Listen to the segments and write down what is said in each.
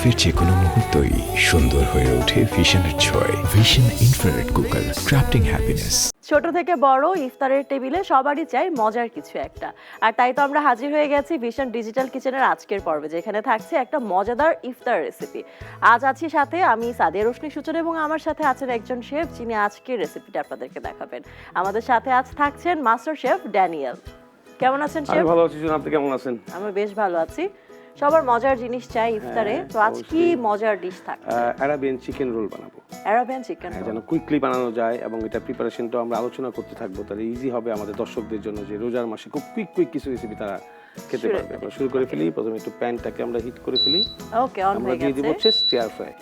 লাইফের যে কোনো মুহূর্তই সুন্দর হয়ে ওঠে ভিশনের ছোঁয়ায়। Vision infrared cooker, crafting happiness. ছোট থেকে বড় ইফতারের টেবিলে সবারই চাই মজার কিছু একটা, আর তাই তো আমরা হাজির হয়ে গেছি ভিশন ডিজিটাল কিচেনের আজকের পর্বে, যেখানে থাকছে একটা মজাদার ইফতার রেসিপি। আজ আছি সাথে আমি সাদিয়া রোশনি সূচনা, এবং আমার সাথে আছেন একজন শেফ যিনি আজকের রেসিপিটা আপনাদেরকে দেখাবেন। আমাদের সাথে আজ থাকছেন মাস্টার শেফ ড্যানিয়েল। কেমন আছেন শেফ? আমি ভালো আছি, আপনি কেমন আছেন? আমি বেশ ভালো আছি। সবার মজার জিনিস চাই ইফতারে, তো আজ কি মজার ডিশ থাকছে? আরাবিয়ান চিকেন রোল বানাবো। আরাবিয়ান চিকেন রোল যেন কুইকলি বানানো যায়, এবং এটা প্রিপারেশনটা আমরা আলোচনা করতে থাকবো, তাহলে ইজি হবে আমাদের দর্শকদের জন্য, যে রোজার মাসে খুব কুইক কিছু রেসিপি তারা খেতে পারবে। আমরা শুরু করে ফেলি। প্রথমে একটু প্যানটাকে আমরা হিট করে ফেলি। ওকে, অন আমরা হয়ে দিয়ে দিব গেছে। হচ্ছে স্টিয়ার ফ্রাই।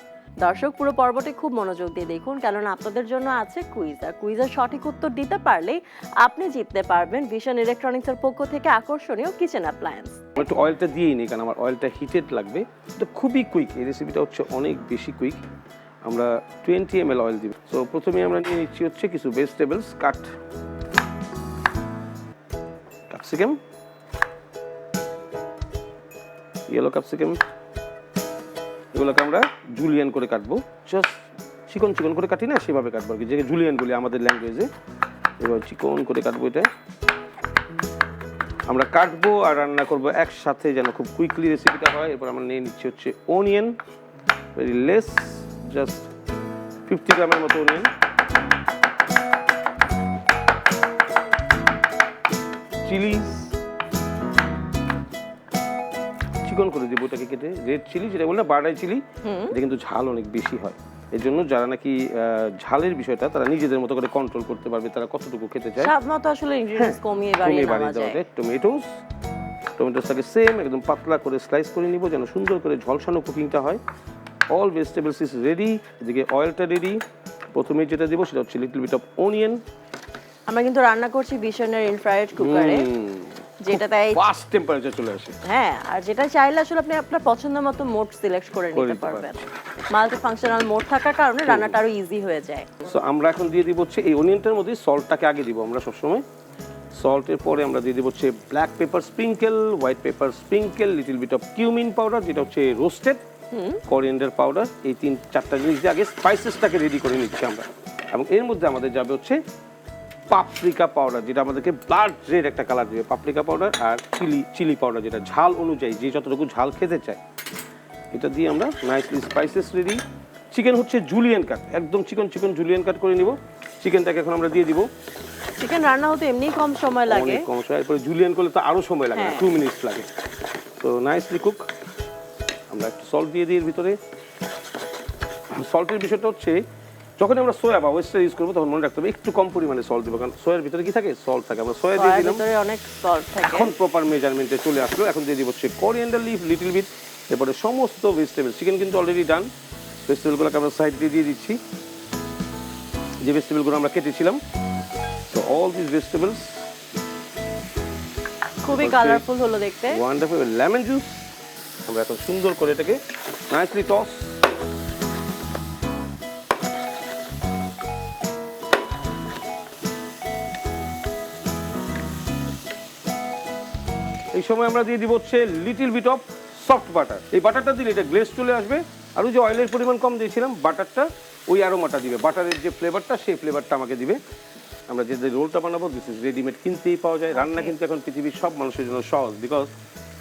দর্শক পুরো পর্বটি খুব মনোযোগ দিয়ে দেখুন, কারণ আপনাদের জন্য আছে কুইজ। আর কুইজের সঠিক উত্তর দিতে পারলেই আপনি জিততে পারবেন ভিশন ইলেকট্রনিক্সের পক্ষ থেকে আকর্ষণীয় কিচেন অ্যাপ্লায়েন্স। একটু অয়েলটা দিয়েই নিই, কারণ আমার অয়েলটা হিটেড লাগবে। এটা খুবই কুইক, এই রেসিপিটা হচ্ছে অনেক বেশি কুইক। আমরা 20 ml অয়েল দিব। তো প্রথমে আমরা নিয়ে নিচ্ছি হচ্ছে কিছু ভেজিটেবলস কাট। ক্যাপসিকাম, ইয়েলো ক্যাপসিকাম, এগুলোকে আমরা জুলিয়ান করে কাটবো। জাস্ট চিকন চিকন করে কাটি না, সেভাবে কাটবো আর কি, যে জুলিয়ান বলি আমাদের ল্যাঙ্গুয়েজে। এবার চিকন করে কাটবো। এটা আমরা কাটবো আর রান্না করবো একসাথে, যেন খুব কুইকলি রেসিপিটা হয়। এরপর আমরা নিয়ে নিচ্ছি হচ্ছে অনিয়ন, ভেরি লেস, জাস্ট 50 গ্রামের মতো অনিয়ন। চিলিস চিকন করে দেবো এটাকে কেটে। রেড চিলি যেটা বললাম, বারডাই চিলি, এটা কিন্তু ঝাল অনেক বেশি হয়। এর জন্য যারা নাকি ঝালের বিষয়টা তারা নিজেদের মতো করে কন্ট্রোল করতে পারবে, তারা কতটুকু খেতে চায়। স্বাদ মতো আসলে ইনগ্রেডিয়েন্টস কমিয়ে বাড়িয়ে নেওয়া যায়। টমেটোসটাকে সেম একদম পাতলা করে স্লাইস করে নিব, যেন সুন্দর করে ঝলসানো কুকিংটা হয়। All vegetables is ready. এদিকে অয়েলটা রেডি। প্রথমে যেটা দেবো সেটা হচ্ছে লিটল বিট অফ অনিয়ন। আমরা কিন্তু রান্না করছি ভিশনের ইনফ্রারেড কুকারে, যেটা তাই ফাস্ট টেম্পারেচার চলে আসে। হ্যাঁ, আর যেটা চাইলে আসলে আপনি আপনার পছন্দ মতো মোড সিলেক্ট করে নিতে পারবেন। মাল্টি ফাংশনাল মোড থাকার কারণে রান্নাটা আরো ইজি হয়ে যায়। সো আমরা এখন দিয়ে দিব হচ্ছে এই অনিয়নটার মধ্যে সল্টটাকে আগে দিব আমরা সবসময়। সল্টের পরে আমরা দিয়ে দিব হচ্ছে black pepper sprinkle, white pepper sprinkle, little bit of cumin powder, যেটা হচ্ছে রোস্টেড, কোরিয়ান্ডার পাউডার। এই 3-4টা জিনিস দিয়ে আগে স্পাইসেসটাকে রেডি করে নিচ্ছি আমরা। এবং এর মধ্যে আমাদের যাবে হচ্ছে পাপরিকা পাউডার, যেটা আমাদেরকে ব্লাড রেড একটা কালার দেবে। পাপরিকা পাউডার আর চিলি পাউডার, যেটা ঝাল অনুযায়ী যে যতটুকু ঝাল খেতে চায়। এটা দিয়ে আমরা নাইসলি স্পাইসেস রেডি। চিকেন হচ্ছে জুলিয়ান কাট, একদম চিকন চিকন জুলিয়ান কাট করে নিব। চিকেনটাকে এখন আমরা দিয়ে দিব। চিকেন রান্না হতে এমনি কম সময় লাগে, অনেক কম সময়। এরপরে জুলিয়ান করলে তো আরো সময় লাগে, 2 মিনিটস লাগে। তো নাইসলি কুক। আমরা একটু সল্ট দিয়ে দিই এর ভিতরে। সল্টের বিষয়টা হচ্ছে, যখন আমরা সোয়া বা ওয়েস্টার ইউজ করবো তখন মনে রাখতে হবে একটু কম পরিমাণে সল্ট দেবো, কারণ সোয়ার ভিতরে কি থাকে, সল্ট থাকে। আমরা সোয়া দিয়ে দিলাম, অনেক সল্ট থাকে। এখন প্রপার মেজারমেন্টে চলে আসলো। এখন দিয়ে দিব হচ্ছে কোরিয়ান্ডার লিফ লিটল বিট। এরপরে সমস্ত ভেজিটেবল, চিকেন কিন্তু অলরেডি ডান, ভেজিটেবলগুলোকে আমরা সাইড দিয়ে দিচ্ছি, যে ভেজিটেবলগুলো আমরা কেটেছিলাম। তো অল দিস ভেজিটেবলস খুবই কালারফুল হলো দেখতে, ওয়ান্ডারফুল। লেমন জুস আমরা এখন সুন্দর করে এটাকে নাইসলি টস। এই সময় আমরা দিয়ে দিব হচ্ছে little bit of soft butter. এই বাটারটা দিলে এটা গ্লেজ চলে আসবে। আর ওই যে অয়েলের পরিমাণ কম দিয়েছিলাম, বাটারটা ওই অ্যারোমাটা দিবে, বাটারের যে ফ্লেভারটা সেই ফ্লেভারটা আমাকে দিবে। আমরা যে রোলটা বানাবো, দিস ইজ রেডিমেড, কিনতেই পাওয়া যায়। রান্না কিন্তু এখন পৃথিবীর সব মানুষের জন্য সহজ, বিকজ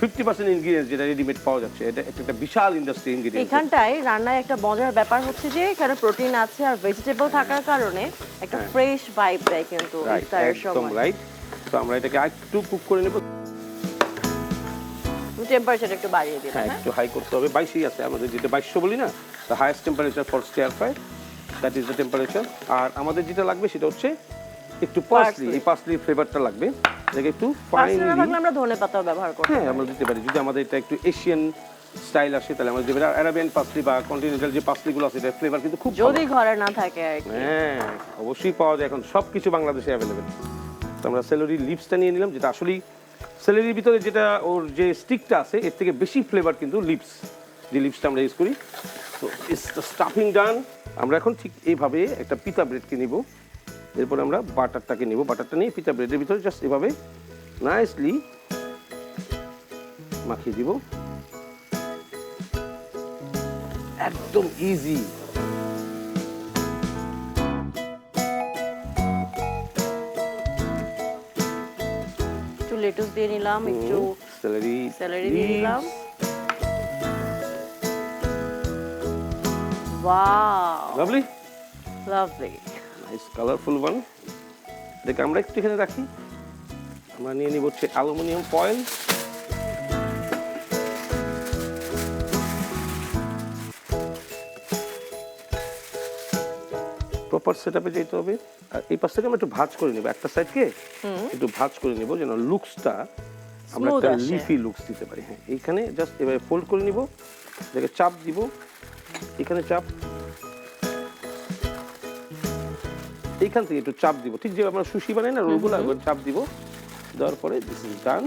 50% ইনগ্রিডিয়েন্টস যেটা রেডিমেড পাওয়া যাচ্ছে। এটা একটা বিশাল ইন্ডাস্ট্রি ইনগ্রিডিয়েন্টস। এখানটায় রান্নায় একটা মজার ব্যাপার হচ্ছে যে এখানে প্রোটিন আছে আর ভেজিটেবল থাকার কারণে একটা ফ্রেশ ভাইব দেয় কিন্তু ইফতারের সময়। একদম রাইট। তো আমরা এটাকে একটু কুক করে নেব। টেম্পারেচার একটু বাড়িয়ে দিবেন। হ্যাঁ, একটু হাই করতে হবে। 22 আছে আমাদের, যেটা 2200 বলি না, the highest temperature for stir fry, that is the temperature. আর আমাদের যেটা লাগবে সেটা হচ্ছে একটু পার্সলি। এই পার্সলি ফ্লেভারটা লাগবে, এটাকে একটু ফাইনলি। আমরা ধনেপাতাও ব্যবহার করতে হ্যাঁ, আমরা দিতে পারি। যদি আমাদের এটা একটু এশিয়ান স্টাইল আসে তাহলে আমরা দেব আরাবিয়ান পার্সলি বা কন্টিনেন্টাল যে পার্সলিগুলো আছে, এটার ফ্লেভার কিন্তু খুব ভালো। যদি ঘরে না থাকে আর কি। হ্যাঁ, অবশ্যই পাওয়া যায়, এখন সবকিছু বাংলাদেশে অ্যাভেলেবেল। তো আমরা সেলেরি লিভসটা নিয়ে নিলাম, যেটা আসলেই সেলেরির ভিতরে যেটা ওর যে স্টিকটা আছে এর থেকে বেশি ফ্লেভার কিন্তু লিভস, যে লিভসটা আমরা ইউজ করি। তো ইটস দ্য স্টাফিং ডান। আমরা এখন ঠিক এইভাবে একটা পিতা ব্রেডকে নিব। এরপর আমরা বাটারটাকে নিব। বাটারটা নিয়ে পিতা ব্রেডের ভিতরে জাস্ট এভাবে নাইসলি মাখিয়ে দিব। একদম ইজি। একটু লেটুস দিয়ে নিলাম, একটু সেলারি celery দিয়ে দিলাম। Wow, lovely, lovely. Nice colourful one. দেখে আমরা একটু এখানে রাখি। আমরা নিয়ে নিব হচ্ছে অ্যালুমিনিয়াম ফয়েল। প্রপার সেটআপে যেতে হবে। আর এই পাশ থেকে আমরা একটু ভাঁজ করে নেব, একটা সাইডকে একটু ভাঁজ করে নেব যেন লুকসটা আমরা Smooth একটা আসে। লিফি লুকস দিতে পারি। হ্যাঁ, এইখানে জাস্ট এভাবে ফোল্ড করে নিব, এটাকে চাপ দিব, এখানে চাপ, এইখান থেকে একটু চাপ দিব, ঠিক যেভাবে আমরা সুশি বানাই না রোলগুলো, একবার চাপ দিব, দেওয়ার পরে দিস ইজ ডান।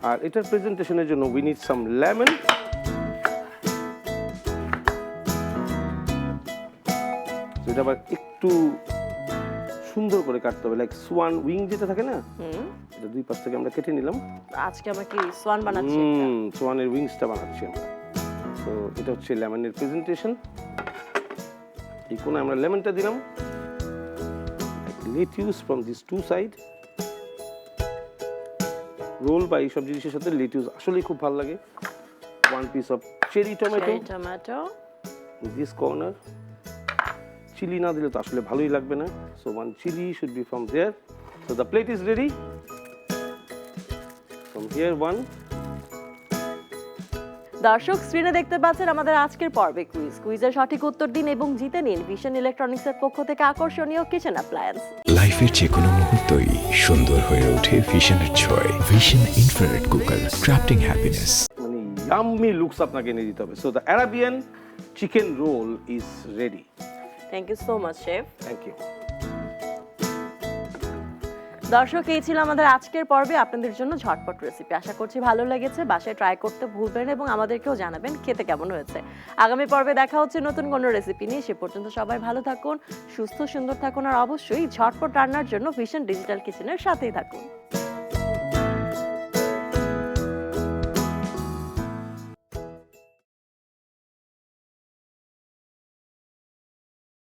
আর এটার প্রেজেন্টেশনের জন্য উই নিড সাম লেমন। এটা আবার একটু সুন্দর করে কাটতে হবে, লাইক সোয়ান উইং যেটা থাকে না, এটা দুই পাশ থেকে আমরা কেটে নিলাম। আজকে আমরা কি সোয়ান বানাচ্ছি একটা? সোয়ানের উইংসটা বানাচ্ছি আমরা। তো এটা হচ্ছে লেমনের প্রেজেন্টেশন। এই কোণে আমরা লেমনটা দিলাম, lettuce from this to side. Roll বা এইসব জিনিসের সাথে লেটিউস আসলেই খুব ভালো লাগে। One piece of cherry tomato Cherry tomato। This corner. Chilli না দিলে তো আসলে ভালোই লাগবে না, so one chilli should be from there. So the plate is ready. From here one. দর্শক স্ক্রিনে দেখতে পাচ্ছেন আমাদের আজকের পর্বে কুইজের সঠিক উত্তর দিন এবং জিতে নিন ভিশন ইলেকট্রনিক্সের পক্ষ থেকে আকর্ষণীয় কিচেন অ্যাপ্লায়েন্স। লাইফের যে কোনো মুহূর্তই সুন্দর হয়ে ওঠে ভিশনের ছোঁয়ায়। Vision infrared cooker, crafting happiness. মানে ইয়াম্মি লুকস আপনাকে এনে দিতে হবে। So the Arabian chicken roll is ready. Thank you so much chef. Thank you. দর্শক এই ছিল আমাদের আজকের পর্বে আপনাদের জন্য ঝটপট রেসিপি। আশা করছি ভালো লেগেছে, বাসায় ট্রাই করতে ভুলবেন এবং আমাদেরকেও জানাবেন খেতে কেমন হয়েছে। আগামী পর্বে দেখা হচ্ছে নতুন কোনো রেসিপি নিয়ে। সে পর্যন্ত সবাই ভালো থাকুন, সুস্থ সুন্দর থাকুন আর অবশ্যই ঝটপট রান্নার জন্য ভিশন ডিজিটাল কিচেনের সাথেই থাকুন।